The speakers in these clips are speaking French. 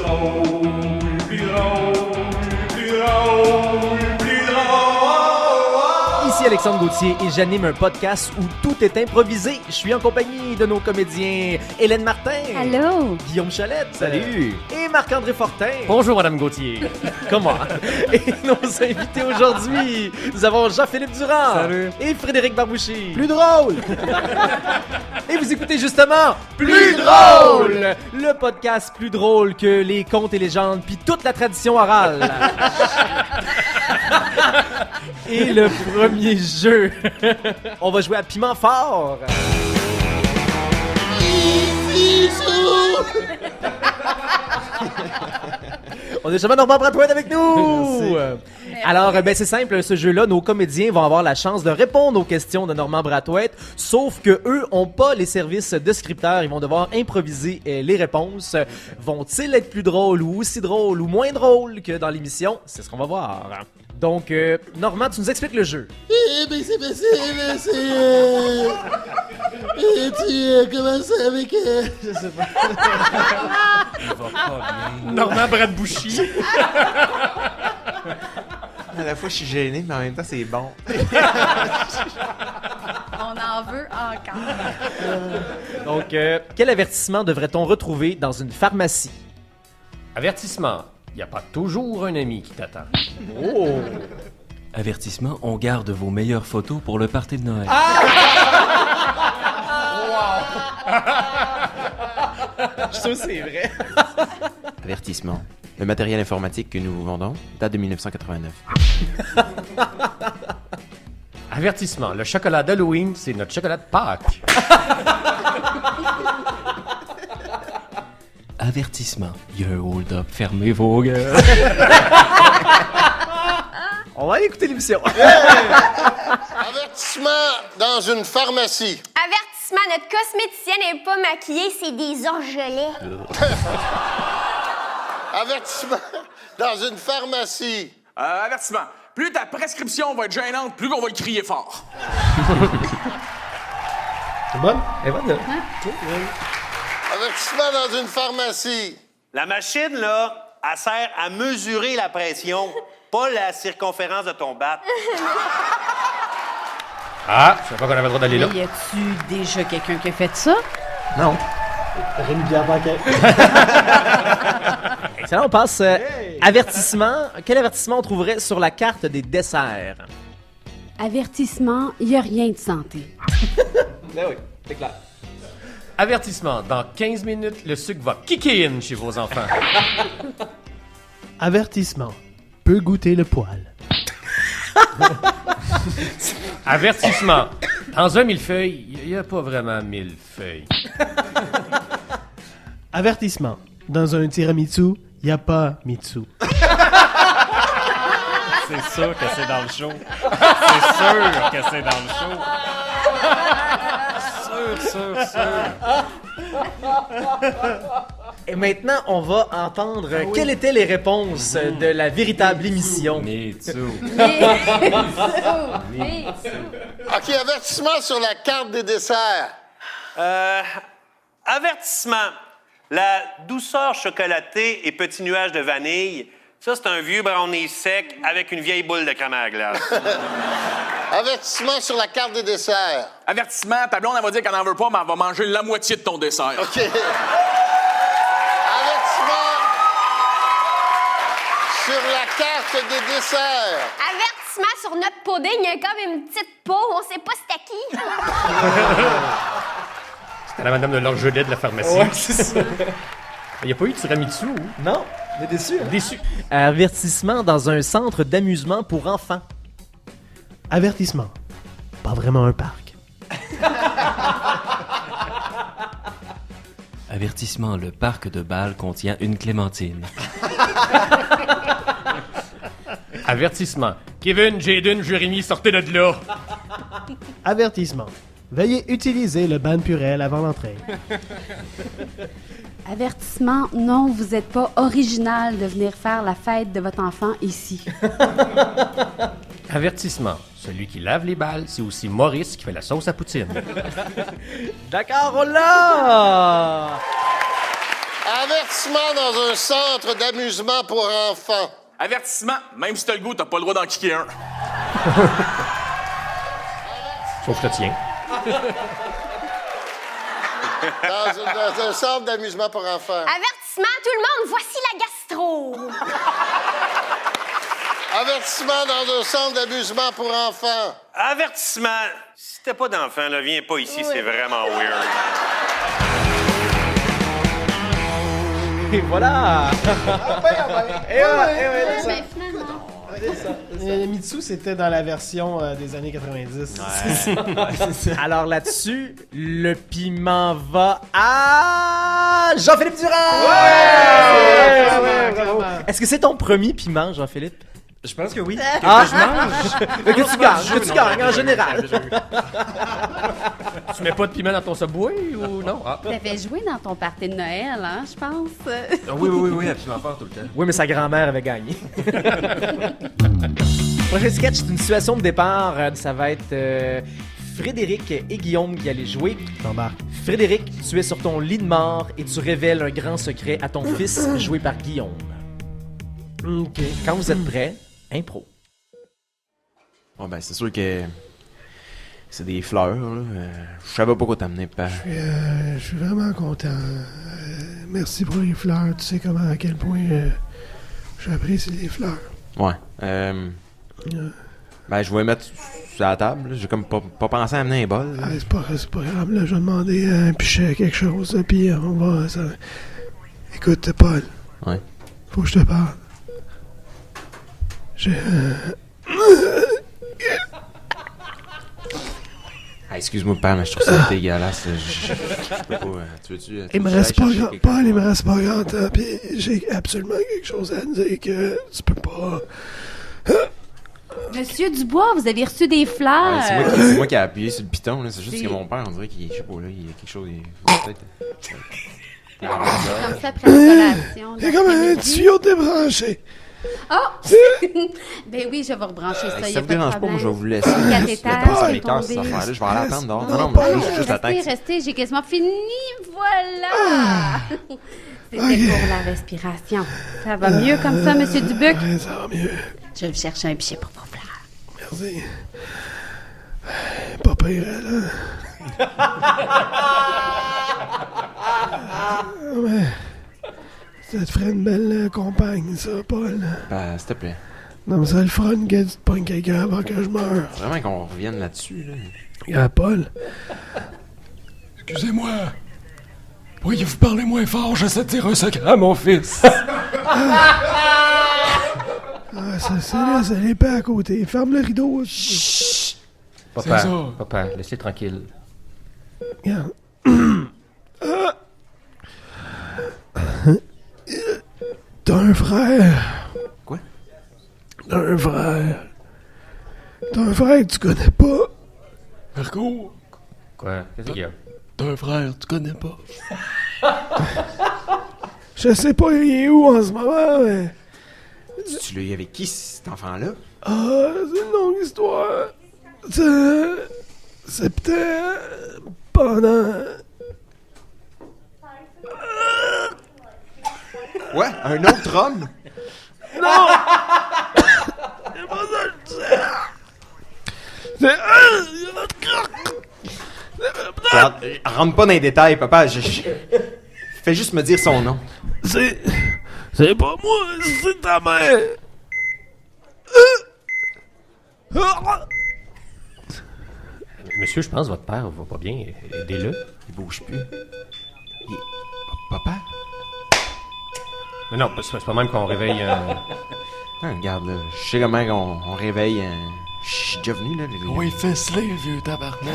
drôle, plus drôle, plus drôle, plus drôle. Ici Alexandre Gauthier et j'anime un podcast où tout est improvisé. Je suis en compagnie de nos comédiens Hélène Martin. Allô? Guillaume Chalette. Salut. Et Marc-André Fortin. Bonjour, Madame Gauthier. Comment? Et nos invités aujourd'hui, nous avons Jean-Philippe Durand. Salut. Et Frédéric Barbouchi. Plus drôle. Et vous écoutez justement Plus drôle, le podcast plus drôle que les contes et légendes puis toute la tradition orale. Et le premier jeu, on va jouer à piment fort. On est jamais Normand Bradway avec nous. Alors, c'est simple, ce jeu-là, nos comédiens vont avoir la chance de répondre aux questions de Normand Brathwaite, sauf que eux ont pas les services de scripteurs, ils vont devoir improviser les réponses. Vont-ils être plus drôles ou aussi drôles ou moins drôles que dans l'émission? C'est ce qu'on va voir. Donc, Normand, tu nous expliques le jeu. Eh ben c'est facile, c'est... Et tu commences avec... Je sais pas. Normand Bradbouchi. À la fois, je suis gêné, mais en même temps, c'est bon. On en veut encore. Donc, quel avertissement devrait-on retrouver dans une pharmacie? Avertissement. Il n'y a pas toujours un ami qui t'attend. Oh! Avertissement, on garde vos meilleures photos pour le party de Noël. Je suis sûr que c'est vrai. Avertissement. Le matériel informatique que nous vendons date de 1989. Avertissement. Le chocolat d'Halloween, c'est notre chocolat de Pâques. Avertissement, il y a un hold-up, fermez vos gueules. On va aller écouter l'émission. Avertissement dans une pharmacie. Avertissement, notre cosméticienne n'est pas maquillée, c'est des orgelets. Avertissement dans une pharmacie. Avertissement. Plus ta prescription va être gênante, plus on va le crier fort. C'est bon? Et voilà. Avertissement dans une pharmacie. La machine, là, elle sert à mesurer la pression, pas la circonférence de ton bat. Ah, je savais pas qu'on avait le droit d'aller là. Mais y a-tu déjà quelqu'un qui a fait ça? Non. Excellent, on passe. Avertissement. Quel avertissement on trouverait sur la carte des desserts? Avertissement, il n'y a rien de santé. Ben oui, c'est clair. Avertissement. Dans 15 minutes, le sucre va kicker in chez vos enfants. Avertissement. Peut goûter le poil. Avertissement. Dans un millefeuille, il n'y a pas vraiment millefeuille. Avertissement. Dans un tiramisu, il n'y a pas Mitsu. C'est sûr que c'est dans le show. C'est sûr que c'est dans le show. Sûr. Et maintenant, on va entendre quelles étaient les réponses de la véritable émission. OK, avertissement sur la carte des desserts. Avertissement. La douceur chocolatée et petit nuage de vanille, ça, c'est un vieux brownie sec avec une vieille boule de crème à la glace. Avertissement sur la carte des desserts. Avertissement, ta blonde, elle va dire qu'elle n'en veut pas, mais elle va manger la moitié de ton dessert. OK. Avertissement sur la carte des desserts. Avertissement sur notre pudding, il y a comme une petite peau, on sait pas c'était qui. C'était la madame de l'orgelet de la pharmacie. Ouais, c'est ça. Il n'y a pas eu de tiramisu, ou? Non, on est déçus. Déçu. Avertissement dans un centre d'amusement pour enfants. Avertissement. Pas vraiment un parc. Avertissement, le parc de Bâle contient une clémentine. Avertissement. Kevin, Jaden, Jérémy, sortez de là. Avertissement. Veuillez utiliser le ban Purel avant l'entrée. Avertissement, non, vous n'êtes pas original de venir faire la fête de votre enfant ici. Avertissement. Celui qui lave les balles, c'est aussi Maurice qui fait la sauce à poutine. D'accord, on l'a! Avertissement dans un centre d'amusement pour enfants. Avertissement, même si t'as le goût, t'as pas le droit d'en kicker un. Sauf que je te tiens. Dans un centre d'amusement pour enfants. Avertissement, tout le monde, voici la gastro. Avertissement dans un centre d'amusement pour enfants. Avertissement. Si t'as pas d'enfant, là, viens pas ici, c'est vraiment weird. Et voilà! Et voilà, c'est ça. Ben, finalement. Mitsu, c'était dans la version des années 90. Alors là-dessus, le piment va à Jean-Philippe Durand! Ouais, bravo. Est-ce que c'est ton premier piment, Jean-Philippe? Je pense que oui. Que tu gagnes en général. Tu mets pas de piment dans ton Subway ou non? Ah. T'avais joué dans ton party de Noël, hein, je pense. Oui, absolument fort tout le temps. Oui, mais sa grand-mère avait gagné. Prochain sketch, c'est une situation de départ. Ça va être Frédéric et Guillaume qui allaient jouer. Frédéric, tu es sur ton lit de mort et tu révèles un grand secret à ton fils, joué par Guillaume. OK. Quand vous êtes prêts, impro. Bon, ben, c'est sûr que c'est des fleurs, là. Je savais pas quoi t'amener, papa. Je suis vraiment content. Merci pour les fleurs. Tu sais comment, à quel point j'apprécie les fleurs. Ouais. Ben, je vais les mettre sur la table, là. J'ai comme pas pensé à amener un bol. Ah, c'est pas grave, là. Je vais demander un pichet, quelque chose, puis on va... Ça... Écoute, Paul. Ouais. Faut que je te parle. J'ai... Ah, excuse-moi, père, mais je trouve ça dégueulasse. Je peux pas... tu veux-tu... Il me reste pas grand... Paul, il me reste pas grand temps, pis j'ai absolument quelque chose à te dire que tu peux pas... Monsieur Dubois, vous avez reçu des fleurs. Ouais, c'est moi qui ai appuyé sur le piton, là. C'est juste que mon père, on dirait qu'il... Je sais pas, là, il y a quelque chose... Peut-être... Comme ça, après la collation. C'est comme un tuyau débranché. Oh! Ben oui, je vais rebrancher ça, Si y ça a vous pas de dérange pas, moi, problème. je vais vous laisser. Le cathéter C'est est les cœurs, cette tombé. affaire-là. Je vais aller attendre dehors. Non, Non, pas mais juste attendre. Restez, j'ai quasiment fini, voilà! C'était pour la respiration. Ça va mieux comme ça, Monsieur Dubuc? Ouais, ça va mieux. Je vais vous chercher un pichet pour vos fleurs. Merci. Pas pire, là. Ouais. Ça te ferait une belle compagne, ça, Paul. Ben, s'il te plaît. Non, mais ça le fun que tu te pognes quelqu'un avant que je meure. Vraiment qu'on revienne là-dessus, là. Regarde, Paul. Excusez-moi. Pourriez-vous parler moins fort? J'essaie de dire un secret à mon fils. C'est l'épée à côté. Ferme le rideau. Chut. Papa, ça. papa, laissez tranquille. Regarde. T'as un frère. Quoi? T'as un frère. T'as un frère que tu connais pas. Marco, Quoi? Qu'est-ce qu'il y a? t'as un frère que tu connais pas. Je sais pas il est où en ce moment, mais... Tu l'as eu avec qui, cet enfant-là? Ah, c'est une longue histoire. C'est peut-être pendant... Ouais, un autre homme? Non! C'est pas ça que je disais. C'est... Regarde, rentre pas dans les détails, papa. Fais juste me dire son nom. C'est pas moi, c'est ta mère. Monsieur, je pense que votre père va pas bien. Aidez-le. Il bouge plus. Papa? Mais non, c'est pas même qu'on réveille un... Ah, regarde, là, je sais comment on réveille un... Je suis déjà venu, là. Oui, fais-le, le vieux tabarnak.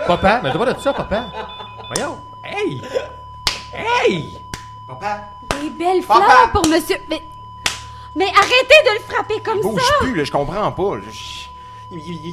Papa, mais droit de ça, papa. Voyons. Hey! Hey! Papa? Des belles fleurs pour monsieur... Mais arrêtez de le frapper comme Il bouge ça! plus, là, je comprends pas. Là.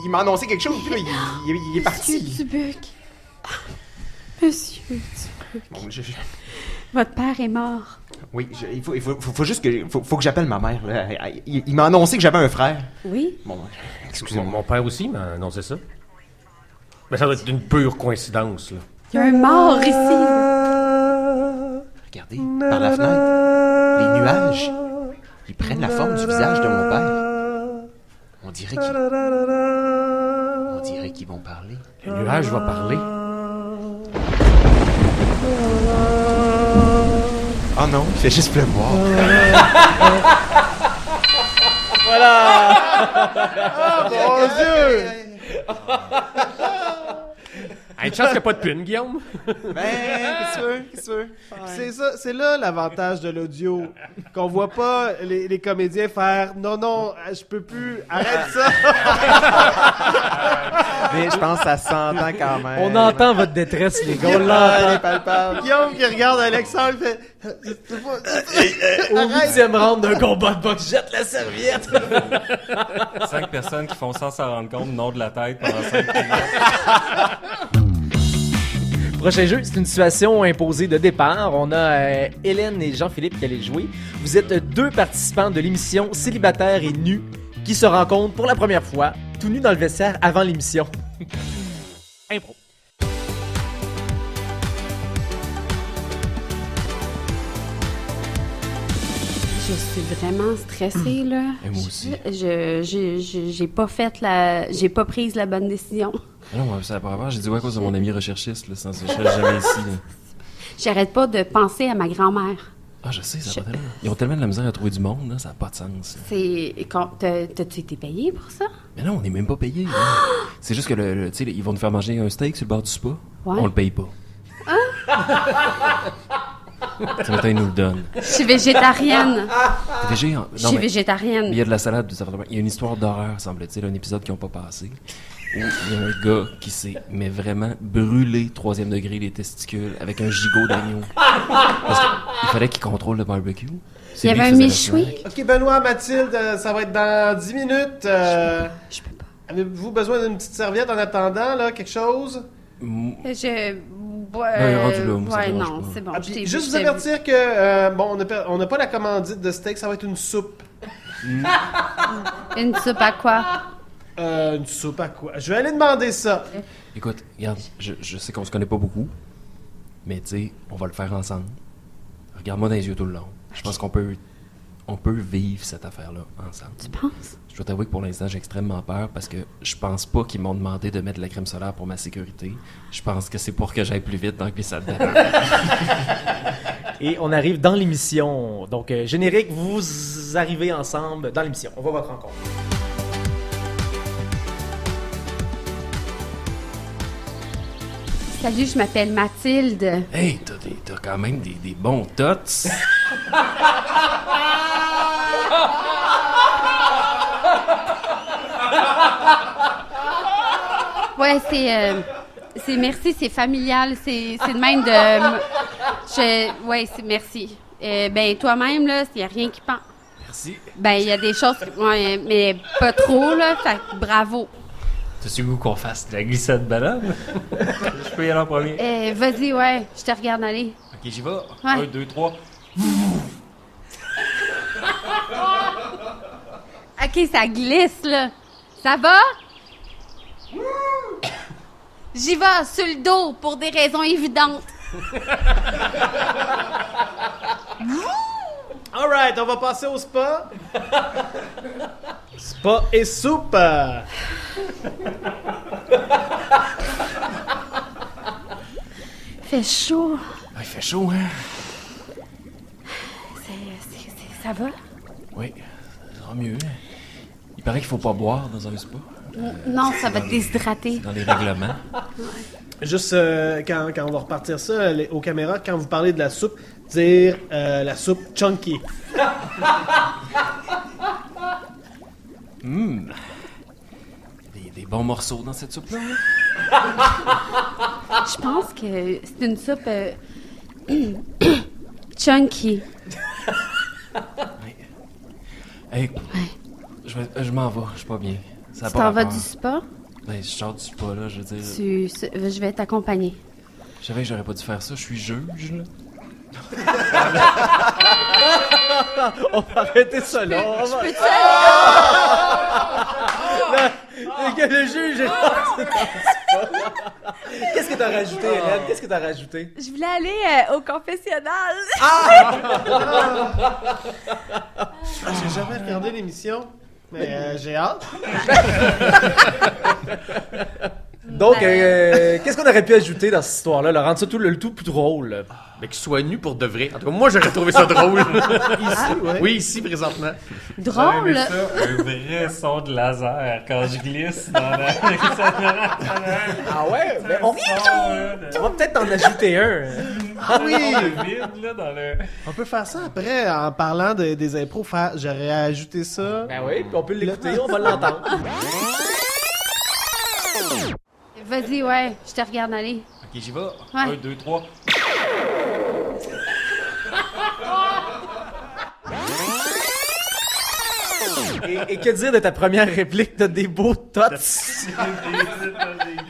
Il m'a annoncé quelque chose, puis là, il est parti. Monsieur Dubuc. Monsieur Dubuc. Bon, Votre père est mort. oui, il faut juste que... Faut que j'appelle ma mère, là. Il m'a annoncé que j'avais un frère. Oui? Bon, excusez-moi. Mon père aussi m'a annoncé ça. Mais ça doit être une pure coïncidence, là. Il y a un mort ici. Regardez. par la fenêtre. Les nuages, ils prennent la forme du visage de mon père. On dirait qu'ils vont parler. Le nuage va parler. Oh non, il fait juste pleuvoir. Mon Dieu! Une chance qu'il n'y a pas de pune, Guillaume. Qu'est-ce que tu veux? C'est ça, c'est là l'avantage de l'audio. Qu'on voit pas les comédiens faire « Non, non, je peux plus, arrête ça! Mais je pense que ça s'entend quand même. On entend votre détresse, les gars. On l'entend. palpable. » Guillaume qui regarde Alexandre fait Au 8e round d'un combat de boxe, jette la serviette. 5 personnes qui font sans s'en rendre compte, nom de la tête pendant 5 minutes. Prochain jeu, c'est une situation imposée de départ. On a Hélène et Jean-Philippe qui allaient jouer. Vous êtes 2 participants de l'émission Célibataires et nus qui se rencontrent pour la première fois, tout nus dans le vestiaire avant l'émission. Impro. Je suis vraiment stressée, là. Et moi aussi. J'ai pas fait j'ai pas prise la bonne décision. Ah non, ça par rapport, j'ai dit ouais à cause de mon ami recherchiste, là, sans je serais jamais ici. Là. J'arrête pas de penser à ma grand-mère. Ah, je sais, ça va tellement. Ils ont tellement de la misère à trouver du monde, là, ça n'a pas de sens. T'as-tu été payé pour ça? Mais non, on n'est même pas payé. C'est juste que tu sais, ils vont nous faire manger un steak sur le bord du spa. Ouais. On le paye pas. Ce matin, ils nous le donnent. Je suis végétarienne. T'es végé? Non, Je suis mais végétarienne. il y a de la salade, il y a une histoire d'horreur, semble-t-il, un épisode qui n'a pas passé. Où il y a un gars qui s'est, mais vraiment, brûlé 3e degré les testicules avec un gigot d'agneau. Parce qu'il fallait qu'il contrôle le barbecue. Il y avait un méchoui. Ok, Benoît, Mathilde, ça va être dans 10 minutes. Je peux pas. Avez-vous besoin d'une petite serviette en attendant, là, quelque chose? Mm. Ouais, rendu là, moi, ça ouais, me dérange non, pas. c'est bon. Ah, je puis t'ai- juste je vous t'ai- avertir que, on n'a pas la commandite de steak, ça va être une soupe. Une soupe à quoi? Une soupe à quoi? Je vais aller demander ça. Écoute, regarde, je sais qu'on se connaît pas beaucoup, mais tu sais, on va le faire ensemble. Regarde-moi dans les yeux tout le long. Je pense qu'on peut vivre cette affaire-là ensemble. Tu penses? Je dois t'avouer que pour l'instant, j'ai extrêmement peur parce que je pense pas qu'ils m'ont demandé de mettre de la crème solaire pour ma sécurité. Je pense que c'est pour que j'aille plus vite dans le glissade dedans. Et on arrive dans l'émission. Donc, générique, vous arrivez ensemble dans l'émission. On voit votre rencontre. Salut, je m'appelle Mathilde. Hey, t'as quand même des bons tots. Ouais, c'est merci, c'est familial, c'est de même de... ouais, c'est merci. Ben, toi-même, là, il n'y a rien qui pend. Merci. Ben, il y a des choses, ouais, mais pas trop, là, fait que bravo. T'as-tu goût qu'on fasse de la glissade ballonne? Je peux y aller en premier. Vas-y, ouais, je te regarde aller. Ok, j'y vais. Ouais. 1, 2, 3. OK, ça glisse, là. Ça va? J'y vais, sur le dos, pour des raisons évidentes. Alright, on va passer au spa. Spa et soupe. Fait chaud. Ah, il fait chaud, hein? Ça va? Oui, ça va mieux. Il paraît qu'il faut pas boire dans un spa. Non, ça va te déshydrater. Dans les règlements. Juste quand on va repartir ça aux caméras, quand vous parlez de la soupe, dire la soupe chunky. Des bons morceaux dans cette soupe-là. Je pense que c'est une soupe chunky. Hey, je m'en vais, je suis pas bien. Ça a Tu pas t'en vas rapport. du spa? Ben, je sors du spa, là, je veux dire. Je vais t'accompagner. Je savais que j'aurais pas dû faire ça, je suis juge, là. On va arrêter ça là. On va... Le juge est lancé dans le spa. Qu'est-ce que t'as rajouté, Hélène? Qu'est-ce que t'as rajouté? Je voulais aller au confessionnal. J'ai jamais regardé l'émission, mais j'ai hâte. Donc, qu'est-ce qu'on aurait pu ajouter dans cette histoire-là? Rendre ça le tout plus drôle. Mais qu'il soit nu pour de vrai. En tout cas, moi, j'aurais trouvé ça drôle. Ici, ouais. Oui, ici, présentement. Drôle! Un vrai son de laser quand je glisse dans la... Ah ouais? Ben, on va peut-être en ajouter un. Ah oui! vide, là, dans le... On peut faire ça après, en parlant des impros. J'aurais ajouté ça. Ben oui, puis on peut l'écouter, on va l'entendre. Vas-y, ouais, je te regarde aller. Ok, j'y vais. Ouais. 1, 2, 3. Et que dire de ta première réplique? T'as des beaux tots.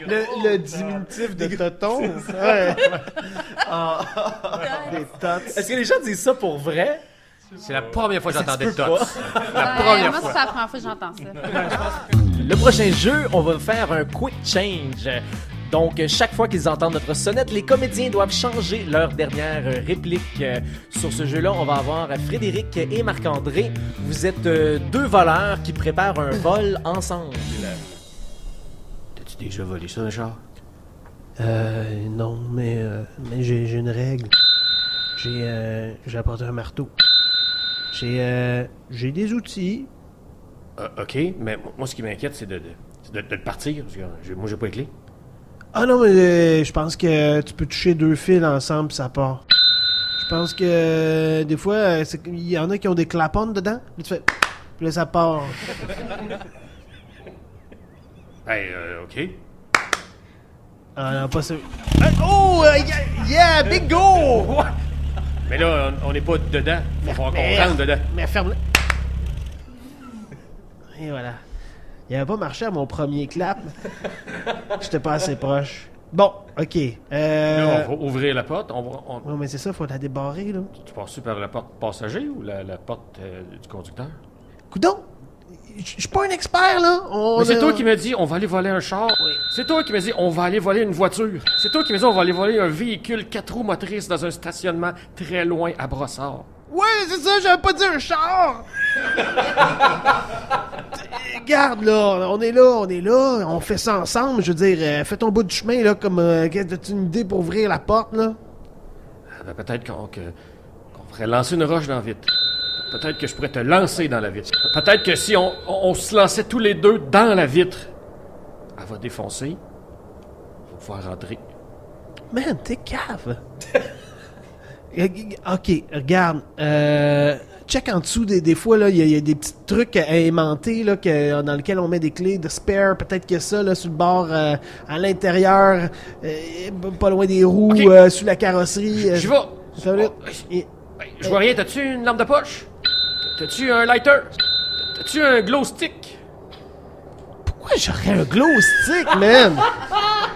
Le diminutif de Toton. Ouais. Des tots. Est-ce que les gens disent ça pour vrai? C'est la première fois que j'entendais se le peut tots. La première Moi, fois. c'est la première fois que j'entends ça. Le prochain jeu, on va faire un quick change. Donc, chaque fois qu'ils entendent notre sonnette, les comédiens doivent changer leur dernière réplique. Sur ce jeu-là, on va avoir Frédéric et Marc-André. Vous êtes deux voleurs qui préparent un vol ensemble. T'as-tu déjà volé ça, Richard? Non, mais j'ai une règle. J'ai apporté un marteau. J'ai des outils. OK, mais moi, ce qui m'inquiète, c'est de partir. Parce que moi, j'ai pas les clés. Ah non, mais je pense que tu peux toucher deux fils ensemble puis ça part. Je pense que des fois, il y en a qui ont des clapons dedans. Là, tu fais... Puis là, ça part. OK. Ah non, pas ça. Oh! Yeah! Bingo! Mais là, on n'est pas dedans. Il va falloir qu'on rentre dedans. Mais ferme-le. Et voilà. Il avait pas marché à mon premier clap. J'étais pas assez proche. Bon, OK. Là, on va ouvrir la porte. Non, mais c'est ça, faut la débarrer, là. Tu passes par la porte passager ou la porte du conducteur? Coudon! Je suis pas un expert, là. Mais c'est toi qui m'as dit, on va aller voler un char. Oui. C'est toi qui m'as dit, on va aller voler une voiture. C'est toi qui m'as dit, on va aller voler un véhicule 4 roues motrices dans un stationnement très loin à Brossard. Ouais, c'est ça, j'avais pas dit un char! Regarde, là, on est là, on fait ça ensemble. Je veux dire, fais ton bout du chemin, là, comme... As-tu une idée pour ouvrir la porte, là? Peut-être qu'on pourrait lancer une roche dans la vitre. Peut-être que je pourrais te lancer dans la vitre. Peut-être que si on se lançait tous les deux dans la vitre, elle va défoncer. On va pouvoir rentrer. Man, t'es cave! OK, regarde. Check en dessous, des fois, là, il y a des petits trucs aimantés là, dans lesquels on met des clés de spare. Peut-être que ça, là, sur le bord, à l'intérieur, pas loin des roues, okay. Sous la carrosserie. J'y vais. Je vois rien. T'as-tu une lampe de poche? T'as-tu un lighter? T'as-tu un glow stick? Pourquoi j'aurais un glow stick, man?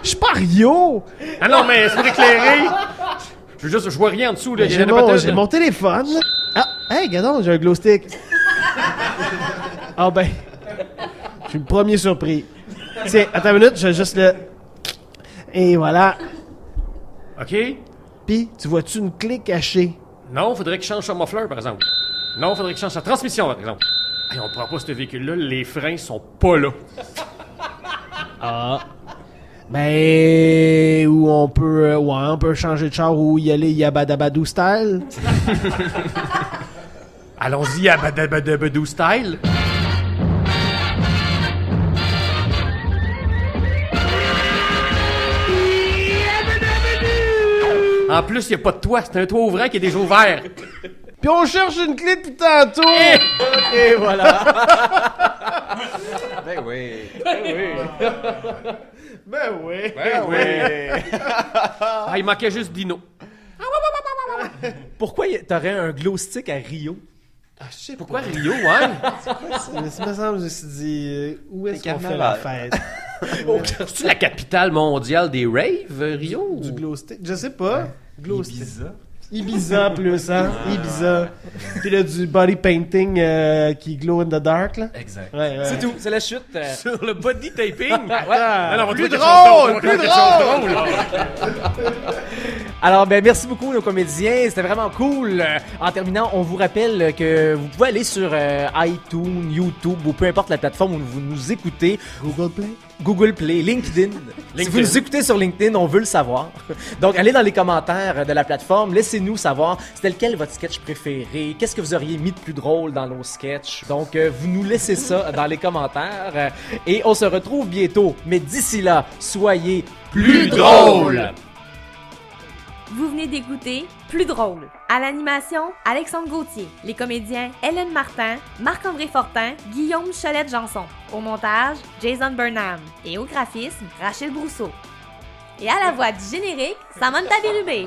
Je suis pas Rio! Ah non, mais c'est pour éclairer. Je vois rien en dessous. Là. J'ai mon téléphone. Là. Ah, hey, gadon, j'ai un glow stick. Ah ben, je suis le premier surpris. Tiens, attends une minute, je vais juste le... Et voilà. OK. Puis, tu vois-tu une clé cachée? Non, faudrait que je change son muffler, par exemple. Non, faudrait que je change sa transmission, par exemple. Hey, on prend pas ce véhicule-là, les freins sont pas là. Ah. Ben, ou on peut changer de char ou y aller Yabadabadou style. Allons-y Yabadabadou style. En plus, y a pas de toit, c'est un toit ouvrant qui est déjà ouvert. Puis on cherche une clé depuis tantôt. Et voilà. Ben oui. Ben oui. Ben oui. Ben oui. Ah, il manquait juste Dino. Pourquoi t'aurais un glow stick à Rio? Ah, je sais pourquoi Rio, ouais? Ça me semble, je me suis dit, où est-ce qu'on fait la fête? C'est-tu la capitale mondiale des raves, Rio? Du glow stick? Je sais pas. Ouais. Glow stick. Ibiza. Ibiza plus, hein? Ibiza. Puis là, du body painting qui glow in the dark, là. Exact. Ouais. C'est tout, c'est la chute. Sur le body taping? Attends, plus drôle! Alors, ben, merci beaucoup, nos comédiens. C'était vraiment cool. En terminant, on vous rappelle que vous pouvez aller sur iTunes, YouTube ou peu importe la plateforme où vous nous écoutez. Google Play, LinkedIn. Si vous nous écoutez sur LinkedIn, on veut le savoir. Donc, allez dans les commentaires de la plateforme. Laissez-nous savoir c'était lequel votre sketch préféré. Qu'est-ce que vous auriez mis de plus drôle dans nos sketchs. Donc, vous nous laissez ça dans les commentaires. Et on se retrouve bientôt. Mais d'ici là, soyez plus drôles! Vous venez d'écouter Plus drôle. À l'animation, Alexandre Gauthier. Les comédiens Hélène Martin, Marc-André Fortin, Guillaume Cholette-Janson. Au montage, Jason Burnham. Et au graphisme, Rachel Brousseau. Et à la voix du générique, Samantha Bérubé.